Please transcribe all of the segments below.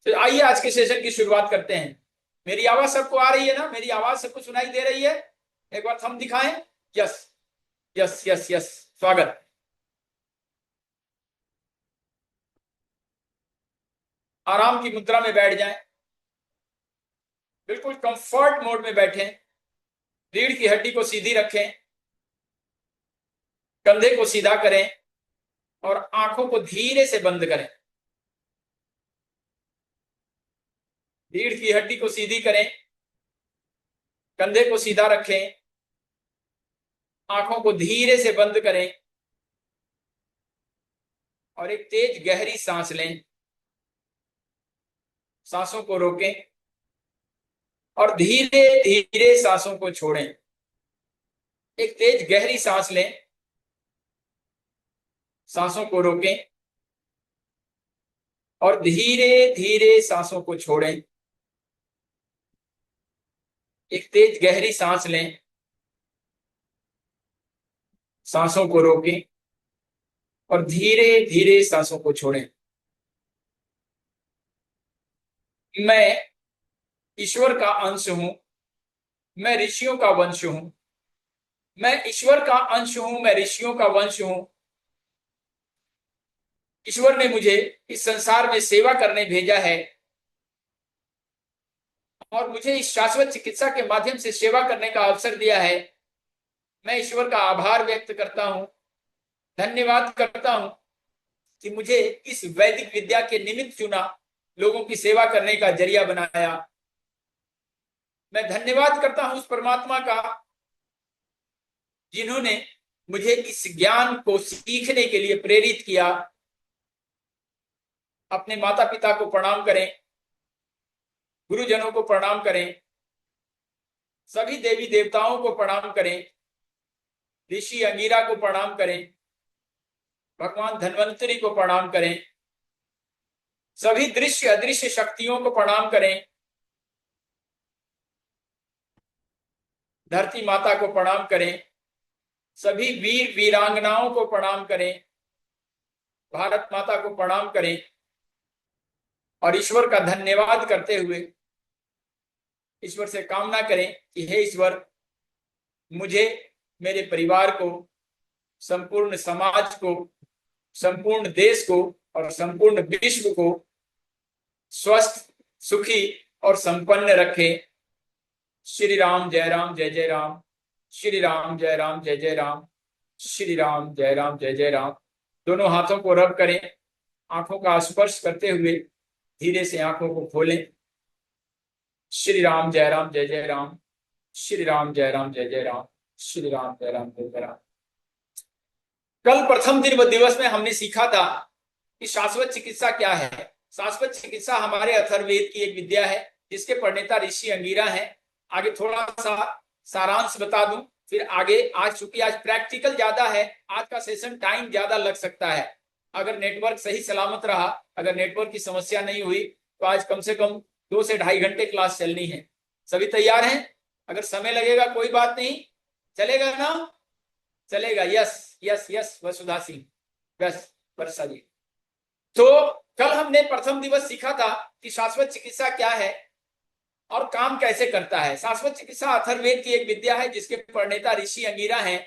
तो आइए आज के सेशन की शुरुआत करते हैं। मेरी आवाज सबको आ रही है ना? मेरी आवाज सबको सुनाई दे रही है? एक बार थंब दिखाएं। Yes yes yes yes. स्वागत। आराम की मुद्रा में बैठ जाएं। बिल्कुल कंफर्ट मोड में बैठें। रीढ़ की हड्डी को सीधी रखें। कंधे को सीधा करें और आंखों को धीरे से बंद करें। रीढ़ की हड्डी को सीधी करें, कंधे को सीधा रखें, आंखों को धीरे से बंद करें और एक तेज गहरी सांस लें। सांसों को रोकें और धीरे धीरे सांसों को छोड़ें। एक तेज गहरी सांस लें, सांसों को रोकें और धीरे धीरे सांसों को छोड़ें। एक तेज गहरी सांस लें, सांसों को रोकें और धीरे धीरे सांसों को छोड़ें। मैं ईश्वर का अंश हूं, मैं ऋषियों का वंश हूं। मैं ईश्वर का अंश हूं, मैं ऋषियों का वंश हूं। ईश्वर ने मुझे इस संसार में सेवा करने भेजा है और मुझे इस शाश्वत चिकित्सा के माध्यम से सेवा करने का अवसर दिया है। मैं ईश्वर का आभार व्यक्त करता हूं, धन्यवाद करता हूं कि मुझे इस वैदिक विद्या के निमित्त चुना, लोगों की सेवा करने का जरिया बनाया। मैं धन्यवाद करता हूं उस परमात्मा का जिन्होंने मुझे इस ज्ञान को सीखने के लिए प्रेरित किया। अपने माता पिता को प्रणाम करें, गुरुजनों को प्रणाम करें, सभी देवी देवताओं को प्रणाम करें, ऋषि अंगिरा को प्रणाम करें, भगवान धन्वंतरी को प्रणाम करें, सभी दृश्य अदृश्य शक्तियों को प्रणाम करें, धरती माता को प्रणाम करें, सभी वीर वीरांगनाओं को प्रणाम करें, भारत माता को प्रणाम करें और ईश्वर का धन्यवाद करते हुए ईश्वर से कामना करें कि हे ईश्वर, मुझे, मेरे परिवार को, संपूर्ण समाज को, संपूर्ण देश को और संपूर्ण विश्व को स्वस्थ, सुखी और संपन्न रखे। श्री राम जय राम जय जय राम, श्री राम जय राम जय जय राम, श्री राम जय राम जय जय राम। दोनों हाथों को रब करें, आंखों का स्पर्श करते हुए धीरे से आंखों को खोलें। श्री राम जय राम जय जय राम, श्री राम जय राम जय जय राम, श्री राम जय राम जय जय राम। कल प्रथम दिवस में हमने सीखा था कि शाश्वत चिकित्सा क्या है। शाश्वत चिकित्सा हमारे अथर्ववेद की एक विद्या है जिसके प्रणेता ऋषि अंगिरा हैं। आगे थोड़ा सा सारांश बता दूं, फिर आगे। आज चूंकि आज प्रैक्टिकल ज्यादा है, आज का सेशन टाइम ज्यादा लग सकता है। अगर नेटवर्क सही सलामत रहा, अगर नेटवर्क की समस्या नहीं हुई तो आज कम से कम 2 से ढाई घंटे क्लास चलनी है। सभी तैयार हैं? अगर समय लगेगा कोई बात नहीं, चलेगा ना? चलेगा। यस यस यस वसुधा सिंह, बस वर्षा जी। तो कल हमने प्रथम दिवस सीखा था कि शाश्वत चिकित्सा क्या है और काम कैसे करता है। शाश्वत चिकित्सा अथर्ववेद की एक विद्या है जिसके प्रणेता ऋषि अंगिरा हैं।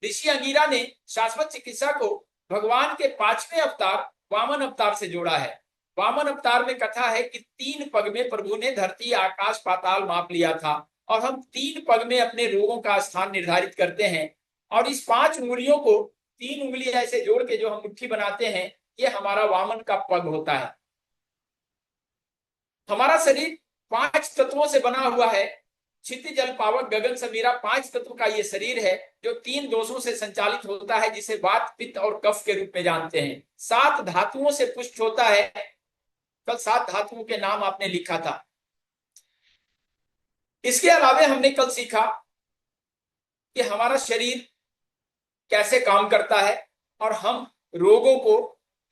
ऋषि अंगिरा ने शाश्वत चिकित्सा को भगवान के 5वें अवतार वामन अवतार से जोड़ा है। वामन अवतार में कथा है कि 3 पग में प्रभु ने धरती आकाश पाताल माप लिया था और हम 3 पग में अपने रोगों का स्थान निर्धारित करते हैं और इस 5 उंगलियों को 3 उंगली ऐसे जोड़ के जो हम मुट्ठी बनाते हैं, ये हमारा वामन का पग होता है। हमारा शरीर 5 तत्वों से बना हुआ है। क्षिति जल पावक गगन समीरा 5 तत्व का ये शरीर है जो 3 दोषों से संचालित होता है, जिसे वात पित्त और कफ के रूप में जानते हैं। 7 धातुओं से पुष्ट होता है। कल 7 धातुओं के नाम आपने लिखा था। इसके अलावा हमने कल सीखा कि हमारा शरीर कैसे काम करता है और हम रोगों को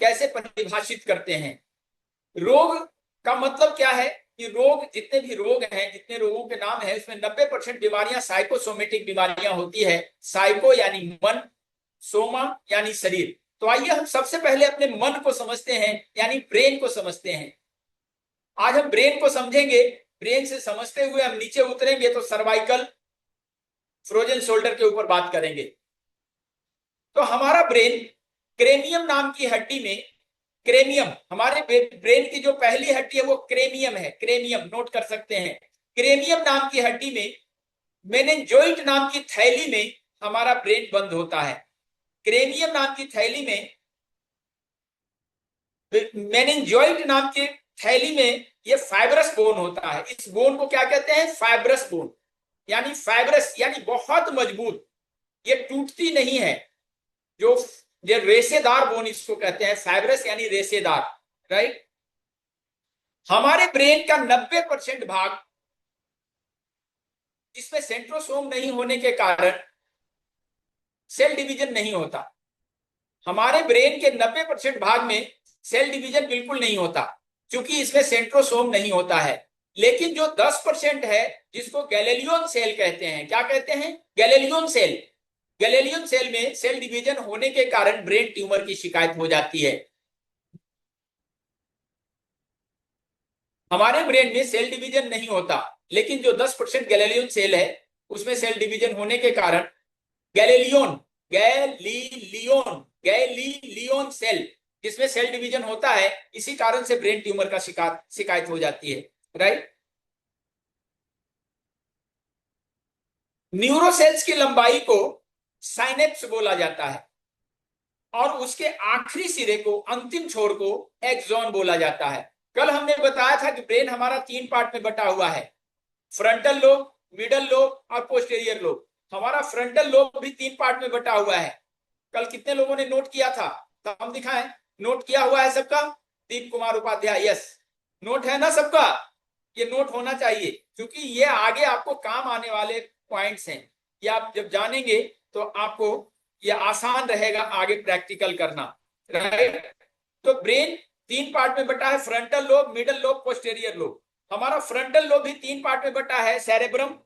कैसे परिभाषित करते हैं। रोग का मतलब क्या है कि रोग, जितने भी रोग हैं, जितने रोगों के नाम हैं, उसमें 90% बीमारियां साइकोसोमेटिक बीमारियां होती है। साइको यानी मन, सोमा यानी शरीर। तो आइए हम सबसे पहले अपने मन को समझते हैं, यानी ब्रेन को समझते हैं। आज हम ब्रेन को समझेंगे, ब्रेन से समझते हुए हम नीचे उतरेंगे तो सर्वाइकल, फ्रोजन शोल्डर के ऊपर बात करेंगे। तो हमारा ब्रेन क्रेनियम नाम की हड्डी में, क्रेनियम हमारे ब्रेन की जो पहली हड्डी है वो क्रेनियम है, क्रेनियम नोट कर सकते हैं। क्रेनियम नाम की हड्डी में मेनिंजोइट नाम की थैली में हमारा ब्रेन बंद होता है। क्रेनियम नाम की थैली में, मेनिंजोइट नाम की थैली में ये फाइब्रस बोन होता है। इस बोन को क्या कहते हैं? फाइब्रस बोन, यानी फाइब्रस यानी बहुत मजबूत, ये टूटती नहीं है। जो रेशेदार बोन इसको कहते हैं, फाइब्रस यानी रेशेदार, राइट। हमारे ब्रेन का 90% भाग, जिसमें सेंट्रोसोम नहीं होने के कारण सेल डिवीजन नहीं होता। हमारे ब्रेन के 90% भाग में सेल डिवीजन बिल्कुल नहीं होता, क्योंकि इसमें सेंट्रोसोम नहीं होता है। लेकिन जो 10% है, जिसको गैलेलियन सेल कहते हैं, क्या कहते हैं? गैलेलियन सेल। गैलेलियन सेल में सेल डिवीजन होने के कारण ब्रेन ट्यूमर की शिकायत हो जाती है। हमारे ब्रेन में सेल डिवीजन नहीं होता, लेकिन जो 10% गैलेलियन सेल है, उसमें सेल डिवीजन होने के कारण गैलेलियन गैलीलियन गैलीलियन सेल, जिसमें सेल डिवीजन होता है, इसी कारण से ब्रेन ट्यूमर का शिकायत हो जाती है, राइट। न्यूरोसेल्स की लंबाई को साइनेप्स बोला जाता है और उसके आखिरी सिरे को, अंतिम छोर को एक्सॉन बोला जाता है। कल हमने बताया था कि ब्रेन हमारा 3 पार्ट में बटा हुआ है, फ्रंटल लोब, मिडल लोब और पोस्टेरियर लोब। हमारा फ्रंटल लोब भी 3 पार्ट में बटा हुआ है। कल कितने लोगों ने नोट किया था? तो हम दिखाएं, नोट किया हुआ है सबका? दीप कुमार उपाध्याय, यस, नोट है ना सबका? ये नोट होना चाहिए, क्योंकि ये आगे आपको काम आने वाले पॉइंट्स हैं। ये आप जब जानेंगे तो आपको ये आसान रहेगा आगे प्रैक्टिकल करना, राइट। तो ब्रेन 3 पार्ट में बटा है, frontal lobe, middle lobe, posterior lobe. हमारा फ्रंटल लोब भी 3 पार्ट में बटा है, सेरेब्रम,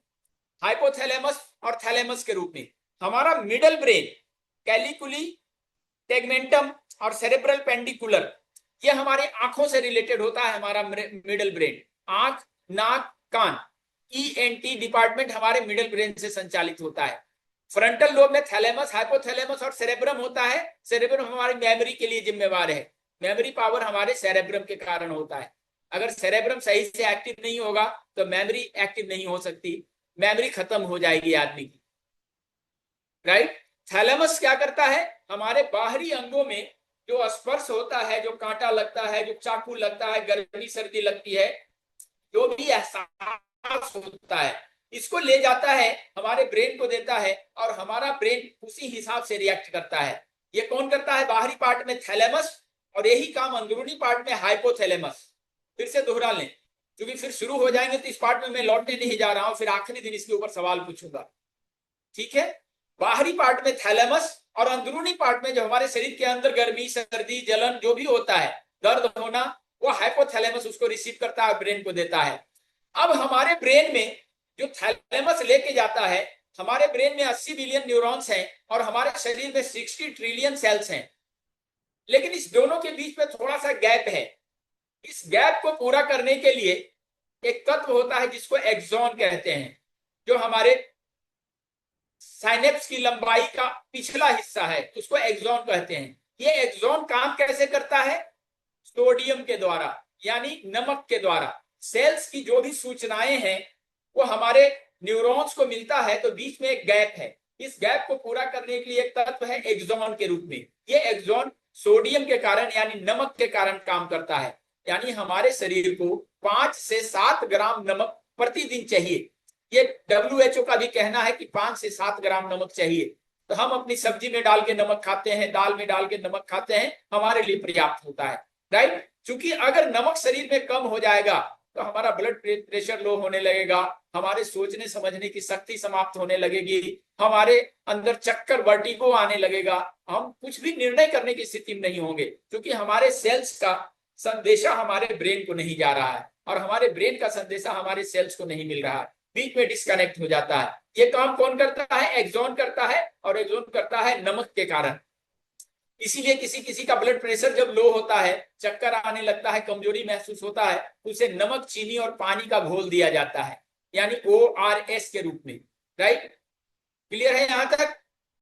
हाइपोथैलेमस और थैलेमस के रूप में। हमारा मिडल ब्रेन कैलिकुली, टेगमेंटम और सेरेब्रल पेंडिकुलर, ये हमारे आंखों से रिलेटेड होता है। हमारा मिडल ब्रेन, आंख, नाक, कान, ENT डिपार्टमेंट हमारे मिडल ब्रेन से संचालित होता है। फ्रंटल लोब में थैलेमस, हाइपोथैलेमस और सेरेब्रम होता है। सेरेब्रम हमारी मेमोरी के लिए जिम्मेवार है। मेमोरी पावर हमारे सेरेब्रम के कारण होता है। अगर सेरेब्रम सही से एक्टिव नहीं होगा तो मेमोरी एक्टिव नहीं हो सकती, मेमोरी खत्म हो जाएगी आदमी की, राइट। थैलेमस क्या करता है? हमारे बाहरी अंगों में जो स्पर्श होता है, जो कांटा लगता है, जो चाकू लगता है, गर्मी सर्दी लगती है, जो भी एहसास होता है, इसको ले जाता है, हमारे ब्रेन को देता है और हमारा ब्रेन उसी हिसाब से रिएक्ट करता है। ये कौन करता है? बाहरी पार्ट में थैलेमस, और यही काम अंदरूनी पार्ट में हाइपोथैलेमस। फिर से दोहरा लें, क्योंकि फिर शुरू हो जाएंगे तो इस पार्ट में मैं लौटने नहीं जा रहा हूं, फिर आखिरी दिन इसके ऊपर सवाल पूछूंगा, ठीक है। बाहरी पार्ट में थैलेमस और अंदरूनी पार्ट में जो हमारे शरीर के अंदर गर्मी सर्दी जलन जो भी होता है, दर्द होना, वो हाइपोथैलेमस उसको रिसीव करता है, ब्रेन को देता है। अब हमारे ब्रेन में जो थैलेमस लेके जाता है, हमारे ब्रेन में 80 बिलियन न्यूरॉन्स हैं और हमारे शरीर में 60 ट्रिलियन सेल्स हैं, लेकिन इस दोनों के बीच में थोड़ा सा गैप है। इस गैप को पूरा करने के लिए एक तत्व होता है जिसको एक्सॉन कहते हैं, जो हमारे साइनेप्स की लंबाई का पिछला हिस्सा है, उसको एक्सॉन कहते हैं। ये एक्सॉन काम कैसे करता है? सोडियम के द्वारा, यानी नमक के द्वारा। सेल्स की जो भी सूचनाएं हैं वो हमारे न्यूरॉन्स को मिलता है, तो बीच में एक गैप है। इस गैप को पूरा करने के लिए एक तत्व है एक्सॉन के रूप में। ये एक्सॉन सोडियम के कारण यानी नमक के कारण काम करता है। यानी हमारे शरीर को 5 से 7 ग्राम नमक प्रतिदिन चाहिए। ये WHO का भी कहना है कि 5 से 7 ग्राम नमक चाहिए। तो हम अपनी सब्जी में डाल के नमक खाते हैं, दाल में डाल के नमक खाते हैं, हमारे लिए पर्याप्त होता है, राइट। क्योंकि अगर नमक शरीर में कम हो जाएगा तो हमारा ब्लड प्रेशर लो होने लगेगा, हमारे सोचने समझने की शक्ति समाप्त होने लगेगी, हमारे अंदर चक्कर, वर्टिगो आने लगेगा, हम कुछ भी निर्णय करने की स्थिति में नहीं होंगे, क्योंकि हमारे सेल्स का संदेशा हमारे ब्रेन को नहीं जा रहा है और हमारे ब्रेन का संदेशा हमारे सेल्स को नहीं मिल रहा है, बीच में डिस्कनेक्ट हो जाता है। ये काम कौन करता है? एक्सॉन करता है, और एक्सॉन करता है नमक के कारण। इसीलिए किसी किसी का ब्लड प्रेशर जब लो होता है, चक्कर आने लगता है, कमजोरी महसूस होता है, तो उसे नमक, चीनी और पानी का घोल दिया जाता है, यानी ORS के रूप में, राइट।